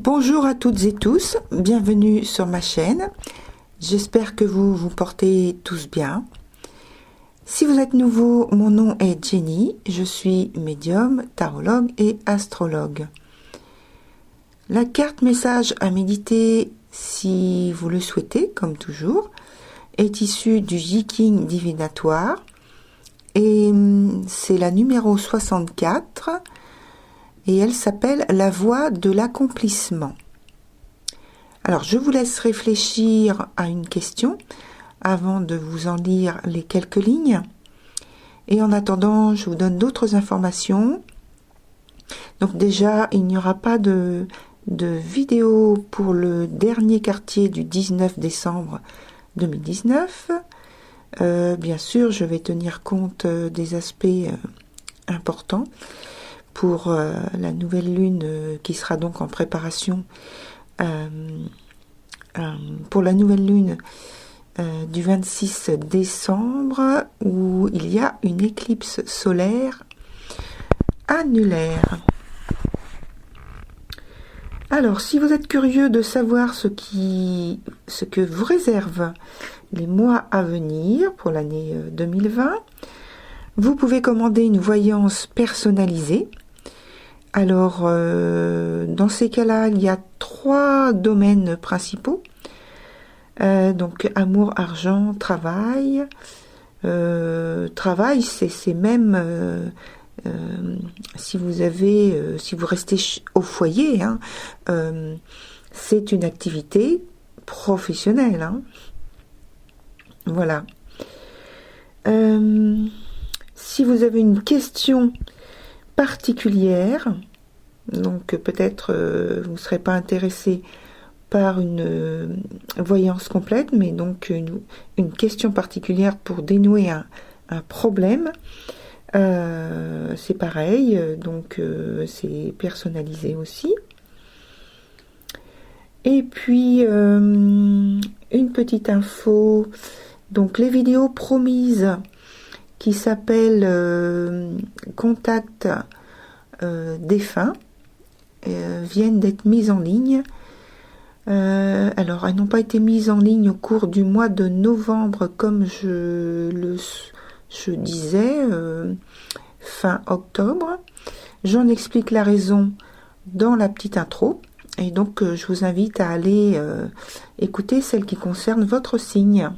Bonjour à toutes et tous, bienvenue sur ma chaîne. J'espère que vous vous portez tous bien. Si vous êtes nouveau, mon nom est Jenny, je suis médium, tarologue et astrologue. La carte message à méditer, si vous le souhaitez, comme toujours, est issue du Jiking divinatoire et c'est la numéro 64 et elle s'appelle La voie de l'accomplissement. Alors je vous laisse réfléchir à une question avant de vous en lire les quelques lignes. Et en attendant, je vous donne d'autres informations. Donc déjà, il n'y aura pas de vidéo pour le dernier quartier du 19 décembre 2019. Bien sûr, je vais tenir compte des aspects importants pour la nouvelle lune qui sera donc en préparation pour la nouvelle lune du 26 décembre où il y a une éclipse solaire annulaire. Alors, si vous êtes curieux de savoir ce que vous réservent les mois à venir pour l'année 2020, vous pouvez commander une voyance personnalisée. Alors, dans ces cas-là, il y a 3 domaines principaux. Donc, amour, argent, travail. Travail, c'est même si vous restez au foyer, hein, c'est une activité professionnelle. Hein. Voilà. Si vous avez une question particulière, donc peut-être vous ne serez pas intéressé par une voyance complète, mais donc une question particulière pour dénouer un problème, c'est pareil, donc c'est personnalisé aussi. Et puis une petite info, donc les vidéos promises qui s'appellent Contact défunts viennent d'être mises en ligne. Alors, elles n'ont pas été mises en ligne au cours du mois de novembre, comme je disais, fin octobre. J'en explique la raison dans la petite intro. Et donc, je vous invite à aller écouter celle qui concerne votre signe.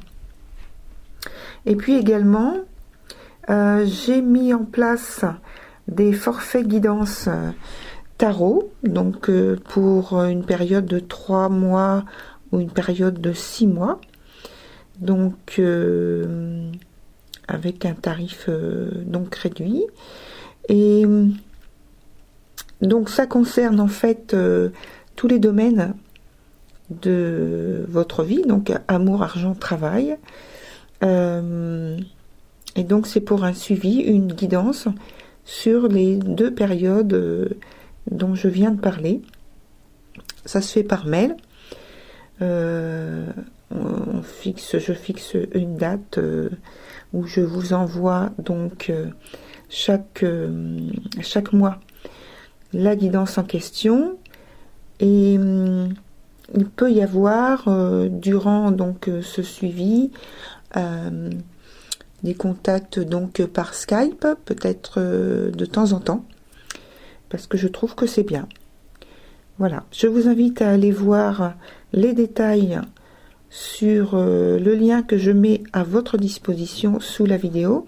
Et puis également, j'ai mis en place des forfaits guidance tarot, donc pour une période de 3 mois ou une période de 6 mois, donc avec un tarif donc réduit. Et donc ça concerne en fait tous les domaines de votre vie, donc amour, argent, travail. Et donc c'est pour un suivi, une guidance sur les 2 périodes dont je viens de parler. Ça se fait par mail. Je fixe une date où je vous envoie donc chaque mois la guidance en question. Et il peut y avoir durant donc ce suivi des contacts donc par Skype, peut-être de temps en temps, parce que je trouve que c'est bien. Voilà, je vous invite à aller voir les détails sur le lien que je mets à votre disposition sous la vidéo,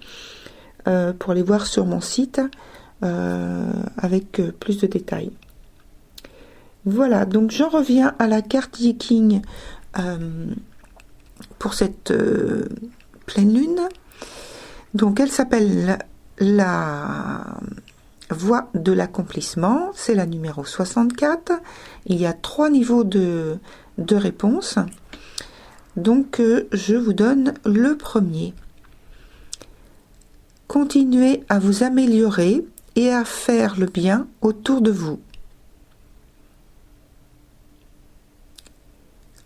pour les voir sur mon site avec plus de détails. Voilà, donc j'en reviens à la carte Jiking pour cette pleine lune. Donc elle s'appelle la voie de l'accomplissement, c'est la numéro 64. Il y a 3 niveaux de réponse. Donc je vous donne le premier. Continuez à vous améliorer et à faire le bien autour de vous.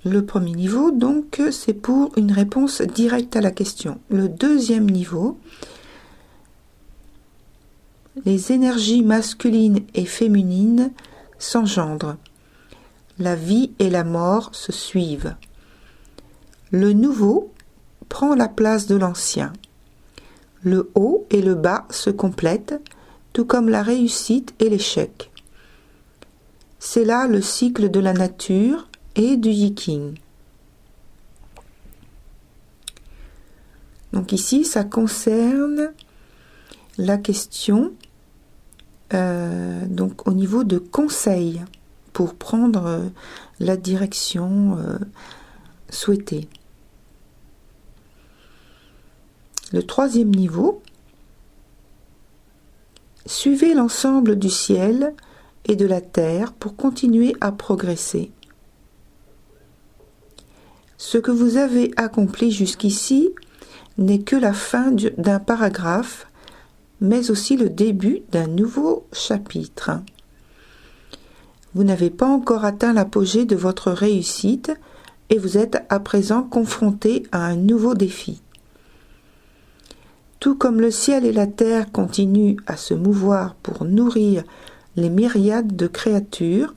Le premier niveau, donc, c'est pour une réponse directe à la question. Le deuxième niveau, les énergies masculines et féminines s'engendrent. la vie et la mort se suivent. Le nouveau prend la place de l'ancien. Le haut et le bas se complètent, tout comme la réussite et l'échec. C'est là le cycle de la nature et du Yiking. Donc ici, ça concerne la question donc au niveau de conseils pour prendre la direction souhaitée. Le troisième niveau, suivez l'ensemble du ciel et de la terre pour continuer à progresser. Ce que vous avez accompli jusqu'ici n'est que la fin d'un paragraphe, mais aussi le début d'un nouveau chapitre. Vous n'avez pas encore atteint l'apogée de votre réussite et vous êtes à présent confronté à un nouveau défi. Tout comme le ciel et la terre continuent à se mouvoir pour nourrir les myriades de créatures,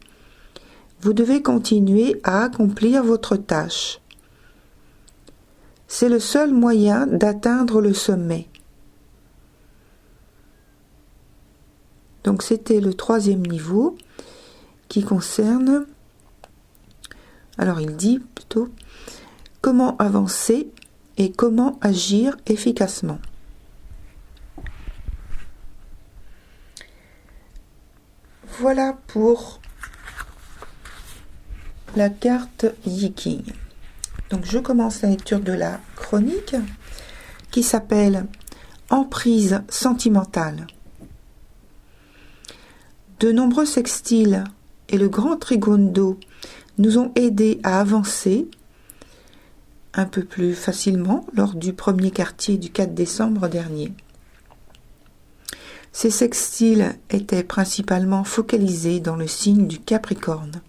vous devez continuer à accomplir votre tâche. C'est le seul moyen d'atteindre le sommet. Donc c'était le troisième niveau qui concerne, alors il dit plutôt, comment avancer et comment agir efficacement. Voilà pour la carte Yiking. Donc je commence la lecture de la chronique qui s'appelle Emprise sentimentale. De nombreux sextiles et le grand trigone d'eau nous ont aidés à avancer un peu plus facilement lors du premier quartier du 4 décembre dernier. Ces sextiles étaient principalement focalisés dans le signe du Capricorne.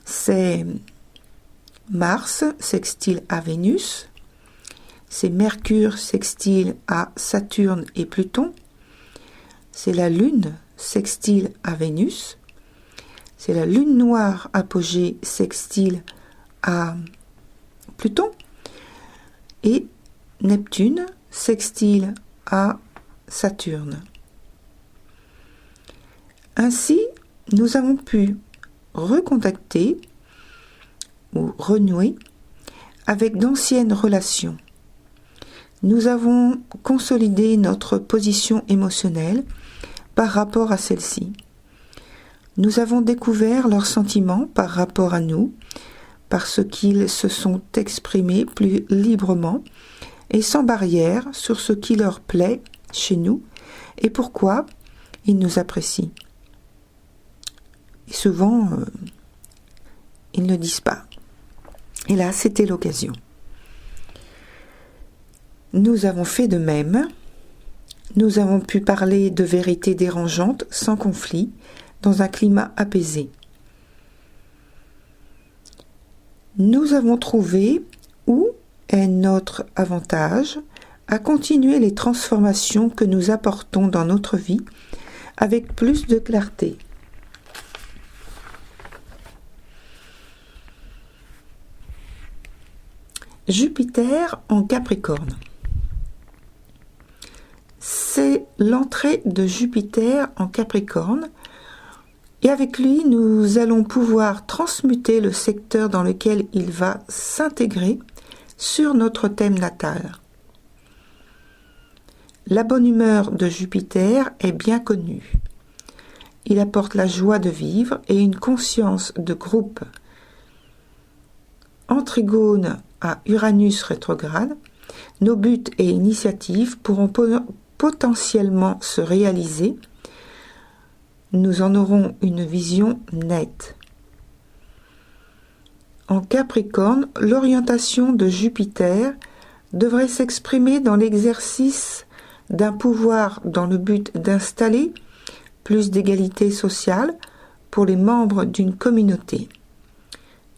C'est Mars sextile à Vénus, c'est Mercure sextile à Saturne et Pluton, c'est la Lune sextile à Vénus, c'est la Lune noire apogée sextile à Pluton et Neptune sextile à Saturne. Ainsi, nous avons pu recontacter ou renouer avec d'anciennes relations. Nous avons consolidé notre position émotionnelle par rapport à celle-ci. Nous avons découvert leurs sentiments par rapport à nous, parce qu'ils se sont exprimés plus librement et sans barrière sur ce qui leur plaît chez nous et pourquoi ils nous apprécient. Et souvent, ils ne disent pas. Et là, c'était l'occasion. Nous avons fait de même. Nous avons pu parler de vérités dérangeantes sans conflit, dans un climat apaisé. Nous avons trouvé où est notre avantage à continuer les transformations que nous apportons dans notre vie avec plus de clarté. Jupiter en Capricorne. C'est l'entrée de Jupiter en Capricorne et avec lui, nous allons pouvoir transmuter le secteur dans lequel il va s'intégrer sur notre thème natal. La bonne humeur de Jupiter est bien connue. Il apporte la joie de vivre et une conscience de groupe. En trigone à Uranus rétrograde, nos buts et initiatives pourront potentiellement se réaliser. Nous en aurons une vision nette. En Capricorne, l'orientation de Jupiter devrait s'exprimer dans l'exercice d'un pouvoir dans le but d'installer plus d'égalité sociale pour les membres d'une communauté.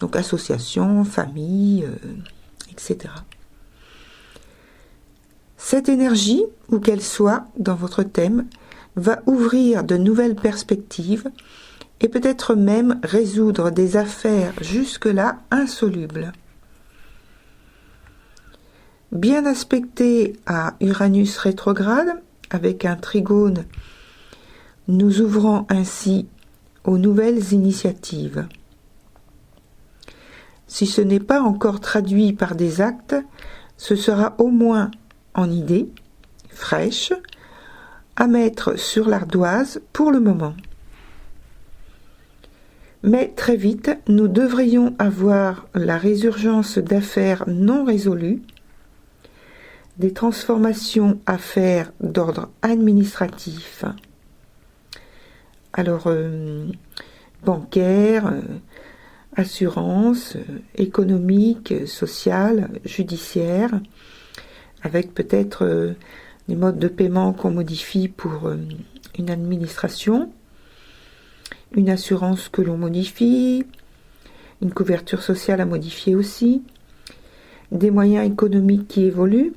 Donc association, famille, etc. Cette énergie, où qu'elle soit dans votre thème, va ouvrir de nouvelles perspectives et peut-être même résoudre des affaires jusque-là insolubles. Bien aspecté à Uranus rétrograde, avec un trigone, nous ouvrant ainsi aux nouvelles initiatives. Si ce n'est pas encore traduit par des actes, ce sera au moins en idées fraîches à mettre sur l'ardoise pour le moment. Mais très vite, nous devrions avoir la résurgence d'affaires non résolues, des transformations à faire d'ordre administratif, alors bancaire, assurance, économique, sociale, judiciaire, avec peut-être des modes de paiement qu'on modifie pour une administration, une assurance que l'on modifie, une couverture sociale à modifier aussi, des moyens économiques qui évoluent.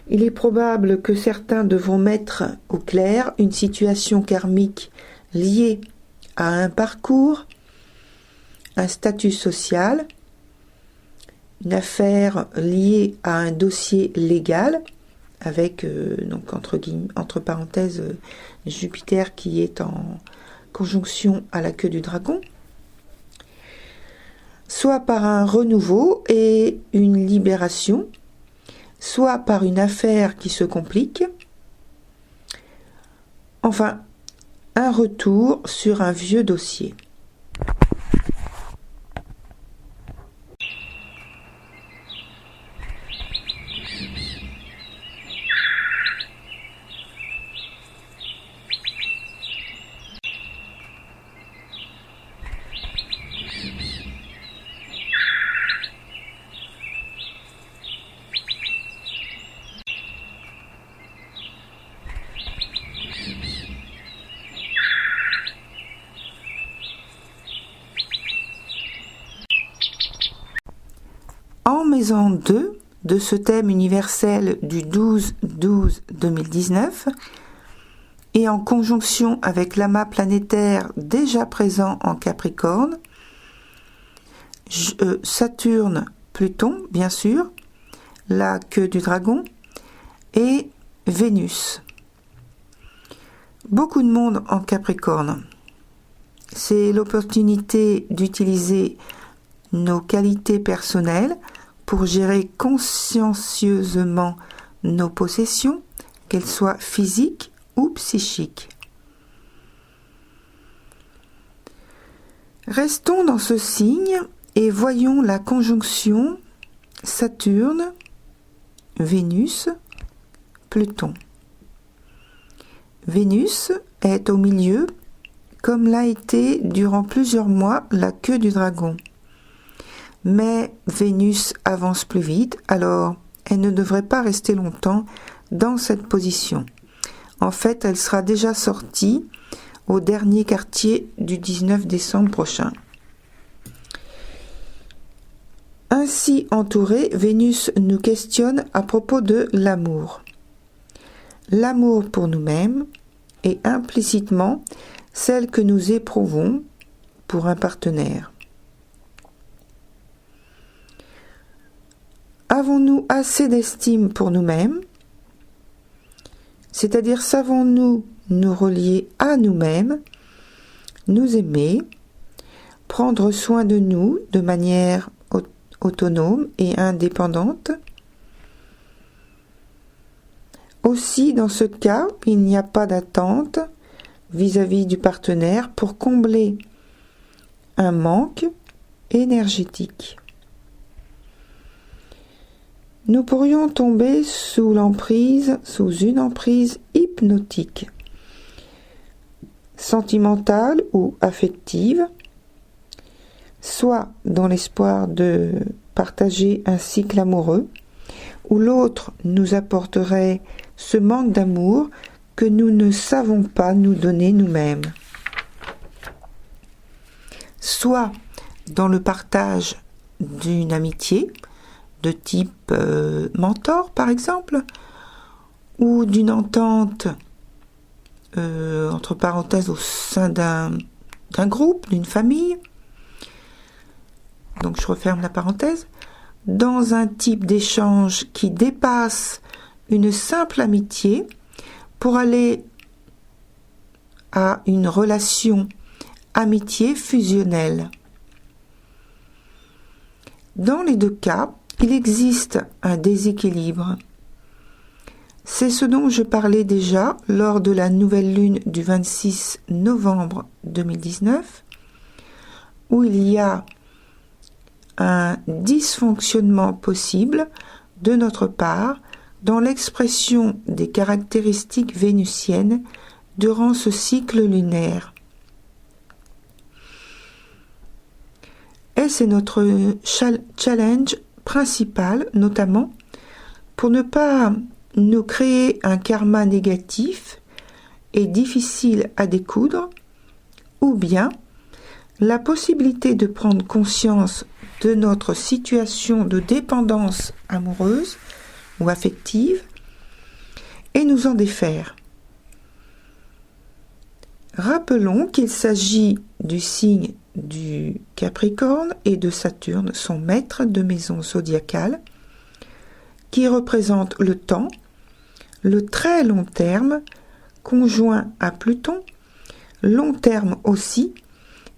Il est probable que certains devront mettre au clair une situation karmique liée à un parcours, un statut social, une affaire liée à un dossier légal, avec, donc entre parenthèses, Jupiter qui est en conjonction à la queue du dragon, soit par un renouveau et une libération, soit par une affaire qui se complique, enfin, un retour sur un vieux dossier. En maison 2 de ce thème universel du 12-12-2019 et en conjonction avec l'amas planétaire déjà présent en Capricorne, Saturne, Pluton, bien sûr, la queue du dragon, et Vénus. Beaucoup de monde en Capricorne. C'est l'opportunité d'utiliser nos qualités personnelles pour gérer consciencieusement nos possessions, qu'elles soient physiques ou psychiques. Restons dans ce signe et voyons la conjonction Saturne, Vénus, Pluton. Vénus est au milieu, comme l'a été durant plusieurs mois la queue du dragon. Mais Vénus avance plus vite, alors elle ne devrait pas rester longtemps dans cette position. En fait, elle sera déjà sortie au dernier quartier du 19 décembre prochain. Ainsi entourée, Vénus nous questionne à propos de l'amour. L'amour pour nous-mêmes et implicitement celle que nous éprouvons pour un partenaire. Avons-nous assez d'estime pour nous-mêmes? C'est-à-dire, savons-nous nous relier à nous-mêmes, nous aimer, prendre soin de nous de manière autonome et indépendante? Aussi, dans ce cas, il n'y a pas d'attente vis-à-vis du partenaire pour combler un manque énergétique. Nous pourrions tomber sous une emprise hypnotique, sentimentale ou affective, soit dans l'espoir de partager un cycle amoureux, où l'autre nous apporterait ce manque d'amour que nous ne savons pas nous donner nous-mêmes. Soit dans le partage d'une amitié, de type mentor par exemple, ou d'une entente entre parenthèses, au sein d'un groupe, d'une famille. Donc je referme la parenthèse. Dans un type d'échange qui dépasse une simple amitié pour aller à une relation amitié fusionnelle. Dans les deux cas, il existe un déséquilibre. C'est ce dont je parlais déjà lors de la nouvelle lune du 26 novembre 2019, où il y a un dysfonctionnement possible de notre part dans l'expression des caractéristiques vénusiennes durant ce cycle lunaire. Et c'est notre challenge principal, notamment, pour ne pas nous créer un karma négatif et difficile à découdre, ou bien la possibilité de prendre conscience de notre situation de dépendance amoureuse ou affective et nous en défaire. Rappelons qu'il s'agit du signe du Capricorne et de Saturne, son maître de maison zodiacale, qui représente le temps, le très long terme, conjoint à Pluton, long terme aussi,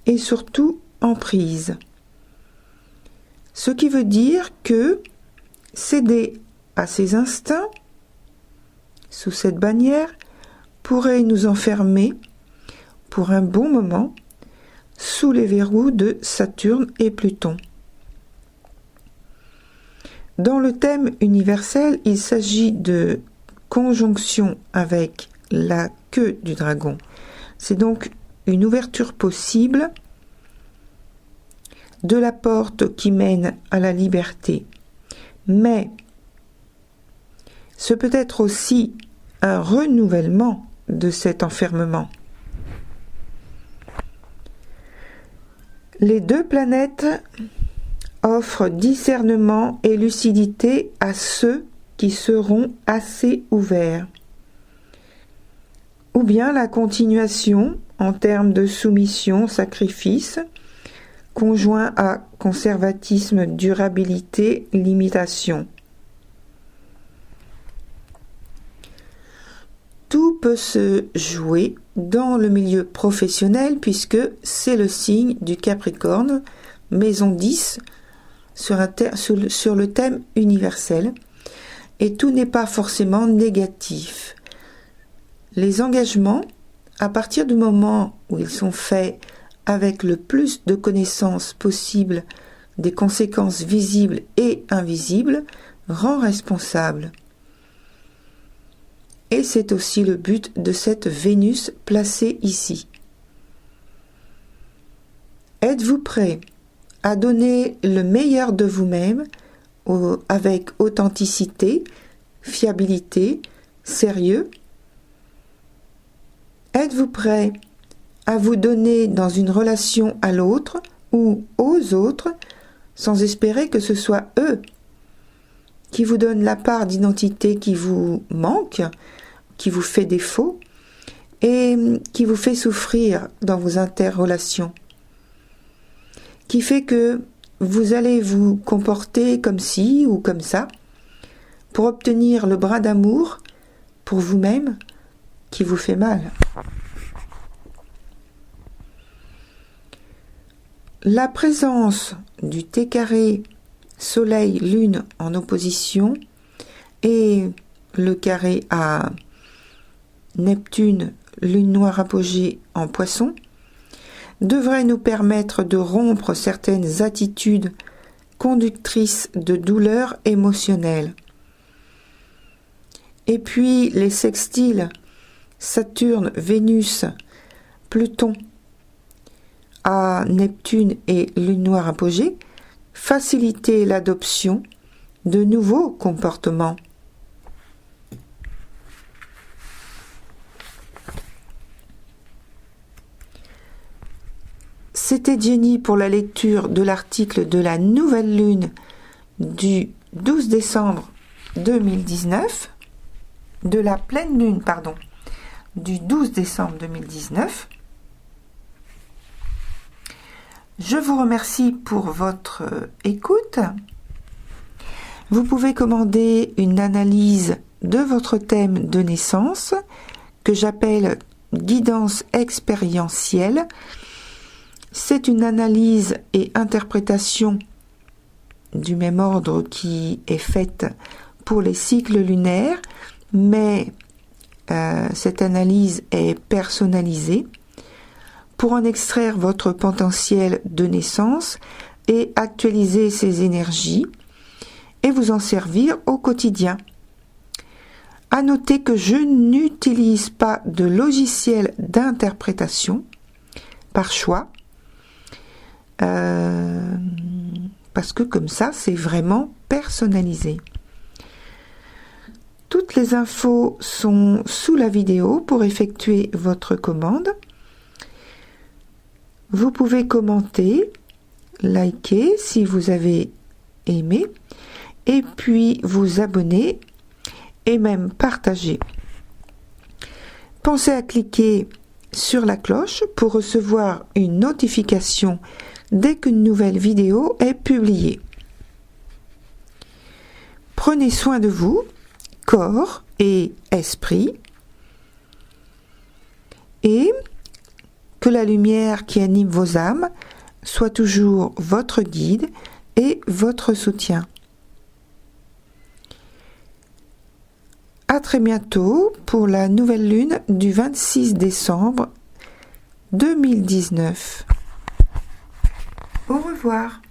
et surtout emprise. Ce qui veut dire que céder à ses instincts, sous cette bannière, pourrait nous enfermer pour un bon moment sous les verrous de Saturne et Pluton. Dans le thème universel, il s'agit de conjonction avec la queue du dragon. C'est donc une ouverture possible de la porte qui mène à la liberté. Mais ce peut être aussi un renouvellement de cet enfermement. Les deux planètes offrent discernement et lucidité à ceux qui seront assez ouverts. Ou bien la continuation en termes de soumission, sacrifice, conjoint à conservatisme, durabilité, limitation. Tout peut se jouer dans le milieu professionnel puisque c'est le signe du Capricorne, maison 10, sur le thème universel. Et tout n'est pas forcément négatif. Les engagements, à partir du moment où ils sont faits avec le plus de connaissances possible des conséquences visibles et invisibles, rend responsable. Et c'est aussi le but de cette Vénus placée ici. Êtes-vous prêt à donner le meilleur de vous-même avec authenticité, fiabilité, sérieux? Êtes-vous prêt à vous donner dans une relation à l'autre ou aux autres sans espérer que ce soit eux qui vous donnent la part d'identité qui vous manque, qui vous fait défaut et qui vous fait souffrir dans vos interrelations, qui fait que vous allez vous comporter comme ci ou comme ça pour obtenir le bras d'amour pour vous-même qui vous fait mal. La présence du T carré Soleil-Lune en opposition et le carré à Neptune, Lune noire apogée en Poisson devrait nous permettre de rompre certaines attitudes conductrices de douleur émotionnelle. Et puis les sextiles Saturne, Vénus, Pluton à Neptune et Lune noire apogée faciliter l'adoption de nouveaux comportements. C'était Jenny pour la lecture de l'article de la nouvelle lune du 12 décembre 2019, de la pleine lune, du 12 décembre 2019. Je vous remercie pour votre écoute. Vous pouvez commander une analyse de votre thème de naissance que j'appelle guidance expérientielle. C'est une analyse et interprétation du même ordre qui est faite pour les cycles lunaires, mais cette analyse est personnalisée pour en extraire votre potentiel de naissance et actualiser ses énergies et vous en servir au quotidien. À noter que je n'utilise pas de logiciel d'interprétation par choix, parce que comme ça, c'est vraiment personnalisé. Toutes les infos sont sous la vidéo pour effectuer votre commande. Vous pouvez commenter, liker si vous avez aimé, et puis vous abonner et même partager. Pensez à cliquer sur la cloche pour recevoir une notification dès qu'une nouvelle vidéo est publiée. Prenez soin de vous, corps et esprit, et que la lumière qui anime vos âmes soit toujours votre guide et votre soutien. À très bientôt pour la nouvelle lune du 26 décembre 2019. Au revoir.